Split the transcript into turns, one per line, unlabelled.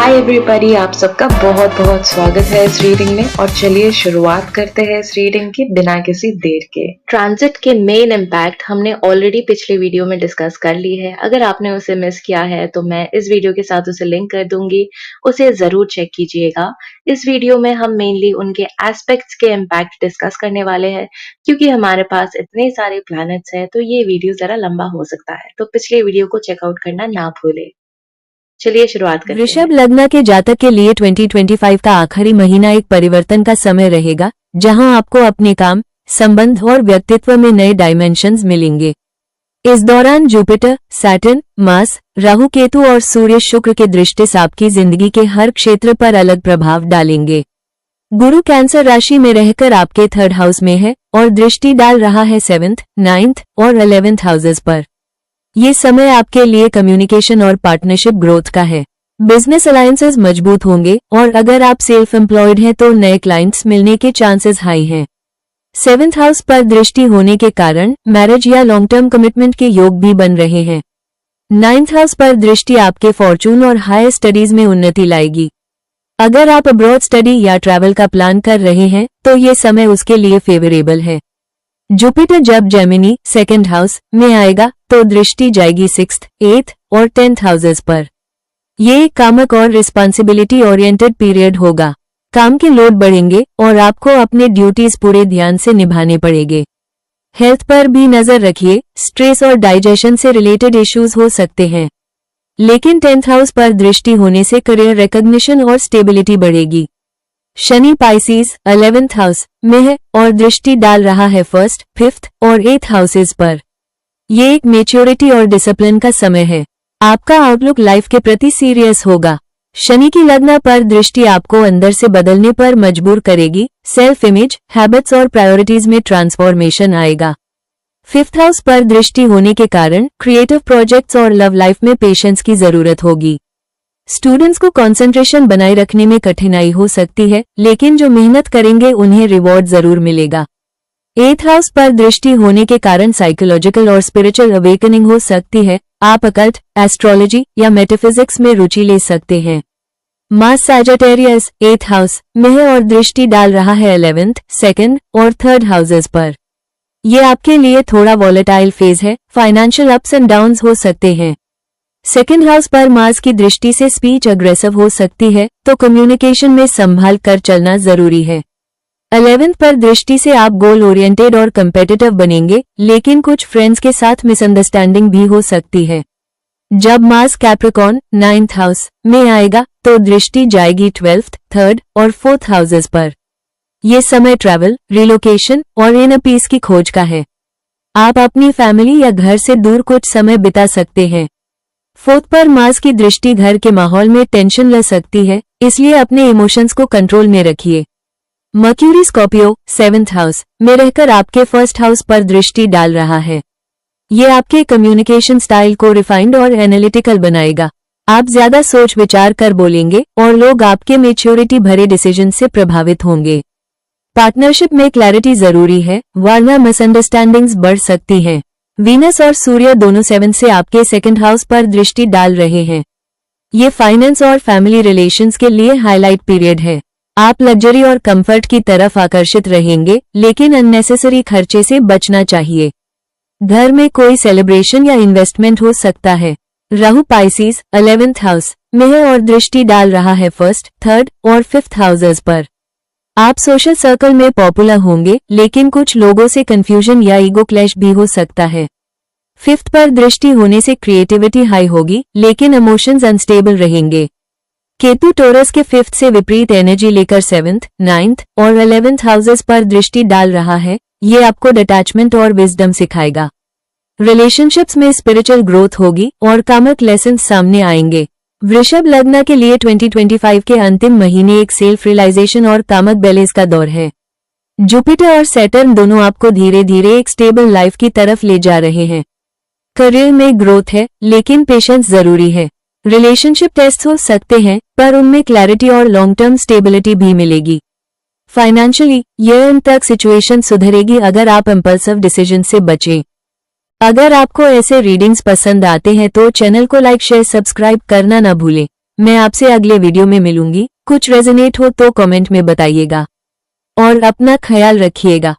Hi everybody, आप सबका बहुत बहुत स्वागत है इस रीडिंग में। और चलिए शुरुआत करते हैं इस रीडिंग की बिना किसी देर के। ट्रांजिट के मेन इम्पैक्ट हमने ऑलरेडी पिछले वीडियो में डिस्कस कर ली है। अगर आपने उसे मिस किया है तो मैं इस वीडियो के साथ उसे लिंक कर दूंगी, उसे जरूर चेक कीजिएगा। इस वीडियो में हम मेनली उनके एस्पेक्ट्स के इम्पैक्ट डिस्कस करने वाले हैं, क्योंकि हमारे पास इतने सारे प्लैनेट्स हैं तो ये वीडियो जरा लंबा हो सकता है, तो पिछले वीडियो को चेकआउट करना ना भूले। चलिए शुरुआत करते हैं।
वृषभ लग्न के जातक के लिए 2025 का आखिरी महीना एक परिवर्तन का समय रहेगा, जहां आपको अपने काम, संबंध और व्यक्तित्व में नए डायमेंशंस मिलेंगे। इस दौरान Jupiter, Saturn, Mars, Rahu, Ketu और सूर्य शुक्र के दृष्टि आपकी जिंदगी के हर क्षेत्र पर अलग प्रभाव डालेंगे। गुरु कैंसर राशि में रहकर आपके 3rd हाउस में है और दृष्टि डाल रहा है 7th, 9th और 11th हाउसेस पर। ये समय आपके लिए कम्युनिकेशन और पार्टनरशिप ग्रोथ का है। बिजनेस अलायंसेस मजबूत होंगे और अगर आप सेल्फ एम्प्लॉयड हैं तो नए क्लाइंट्स मिलने के चांसेस हाई हैं। 7th हाउस पर दृष्टि होने के कारण मैरिज या लॉन्ग टर्म कमिटमेंट के योग भी बन रहे हैं। 9th हाउस पर दृष्टि आपके फॉर्चून और हायर स्टडीज में उन्नति लाएगी। अगर आप अब्रॉड स्टडी या ट्रैवल का प्लान कर रहे हैं तो ये समय उसके लिए फेवरेबल है। जुपिटर जब जेमिनी 2nd हाउस में आएगा तो दृष्टि जाएगी 6th, 8th और 10th हाउसेस पर। ये एक कामक और रिस्पॉन्सिबिलिटी ओरिएंटेड पीरियड होगा। काम के लोड बढ़ेंगे और आपको अपने ड्यूटीज पूरे ध्यान से निभाने पड़ेंगे। हेल्थ पर भी नजर रखिए, स्ट्रेस और डाइजेशन से रिलेटेड इश्यूज हो सकते हैं। लेकिन 10th हाउस पर दृष्टि होने से करियर रिकॉग्निशन और स्टेबिलिटी बढ़ेगी। शनि पाइसिस 11th हाउस में है और दृष्टि डाल रहा है 1st, 5th और 8th हाउसेस पर। ये एक मैच्योरिटी और डिसिप्लिन का समय है। आपका आउटलुक लाइफ के प्रति सीरियस होगा। शनि की लग्न पर दृष्टि आपको अंदर से बदलने पर मजबूर करेगी। सेल्फ इमेज, हैबिट्स और प्रायोरिटीज में ट्रांसफॉर्मेशन आएगा। 5th हाउस पर दृष्टि होने के कारण क्रिएटिव प्रोजेक्ट्स और लव लाइफ में पेशेंस की जरूरत होगी। स्टूडेंट्स को कंसंट्रेशन बनाए रखने में कठिनाई हो सकती है, लेकिन जो मेहनत करेंगे उन्हें रिवॉर्ड जरूर मिलेगा। 8th हाउस पर दृष्टि होने के कारण साइकोलॉजिकल और स्पिरिचुअल अवेकनिंग हो सकती है। आप अकल्ट, एस्ट्रोलॉजी या मेटाफिजिक्स में रुचि ले सकते हैं। मार्स सैजिटेरियस 8th हाउस में है और दृष्टि डाल रहा है 11th, 2nd और 3rd हाउसेस पर। यह आपके लिए थोड़ा वॉलेटाइल फेज है। फाइनेंशियल अप्स एंड डाउन्स हो सकते हैं। 2nd हाउस पर मार्स की दृष्टि से स्पीच अग्रेसिव हो सकती है, तो कम्युनिकेशन में संभाल कर चलना जरूरी है। 11th पर दृष्टि से आप गोल ओरिएंटेड और कम्पेटिटिव बनेंगे, लेकिन कुछ फ्रेंड्स के साथ मिसअंडरस्टैंडिंग भी हो सकती है। जब मार्स कैप्रिकॉर्न 9th हाउस में आएगा तो दृष्टि जाएगी 12th, 3rd और 4th हाउसेस पर। यह समय ट्रैवल, रिलोकेशन और इनर पीस की खोज का है। आप अपनी फैमिली या घर से दूर कुछ समय बिता सकते हैं। 4th पर मार्स की दृष्टि घर के माहौल में टेंशन ला सकती है, इसलिए अपने इमोशंस को कंट्रोल में रखिए। मर्क्यूरी स्कॉर्पियो 7th हाउस में रहकर आपके 1st हाउस पर दृष्टि डाल रहा है। ये आपके कम्युनिकेशन स्टाइल को रिफाइंड और एनालिटिकल बनाएगा। आप ज्यादा सोच विचार कर बोलेंगे और लोग आपके मैच्योरिटी भरे डिसीजन से प्रभावित होंगे। पार्टनरशिप में क्लैरिटी जरूरी है, वरना मिसअंडरस्टैंडिंग्स बढ़ सकती हैं। वीनस और सूर्य दोनों 7 से आपके 2nd हाउस पर दृष्टि डाल रहे हैं। ये फाइनेंस और फैमिली रिलेशंस के लिए हाईलाइट पीरियड है। आप लग्जरी और कंफर्ट की तरफ आकर्षित रहेंगे, लेकिन अननेसेसरी खर्चे से बचना चाहिए। घर में कोई सेलिब्रेशन या इन्वेस्टमेंट हो सकता है। राहु पाइसिस 11th हाउस में है और दृष्टि डाल रहा है 1st, 3rd और 5th हाउसेस पर। आप सोशल सर्कल में पॉपुलर होंगे, लेकिन कुछ लोगों से कंफ्यूजन या ईगो क्लैश भी हो सकता है। 5th पर दृष्टि होने से क्रिएटिविटी हाई होगी, लेकिन इमोशंस अनस्टेबल रहेंगे। केतु टोरस के 5th से विपरीत एनर्जी लेकर 7th, 9th और 11th हाउसेस पर दृष्टि डाल रहा है। ये आपको डिटैचमेंट और विजडम सिखाएगा। रिलेशनशिप्स में स्पिरिचुअल ग्रोथ होगी और कामक लेसन सामने आएंगे। वृषभ लग्न के लिए 2025 के अंतिम महीने एक सेल्फ रियलाइजेशन और कामक बैलेंस का दौर है। जुपिटर और सैटर्न दोनों आपको धीरे धीरे एक स्टेबल लाइफ की तरफ ले जा रहे हैं। करियर में ग्रोथ है, लेकिन पेशेंस जरूरी है। रिलेशनशिप टेस्ट हो सकते हैं, पर उनमें क्लैरिटी और लॉन्ग टर्म स्टेबिलिटी भी मिलेगी। फाइनेंशियली ईयर एंड तक सिचुएशन सुधरेगी अगर आप इम्पल्सिव डिसीजन से बचें। अगर आपको ऐसे रीडिंग्स पसंद आते हैं तो चैनल को लाइक, शेयर, सब्सक्राइब करना न भूलें। मैं आपसे अगले वीडियो में मिलूंगी। कुछ रेजोनेट हो तो कमेंट में बताइएगा और अपना ख्याल रखिएगा।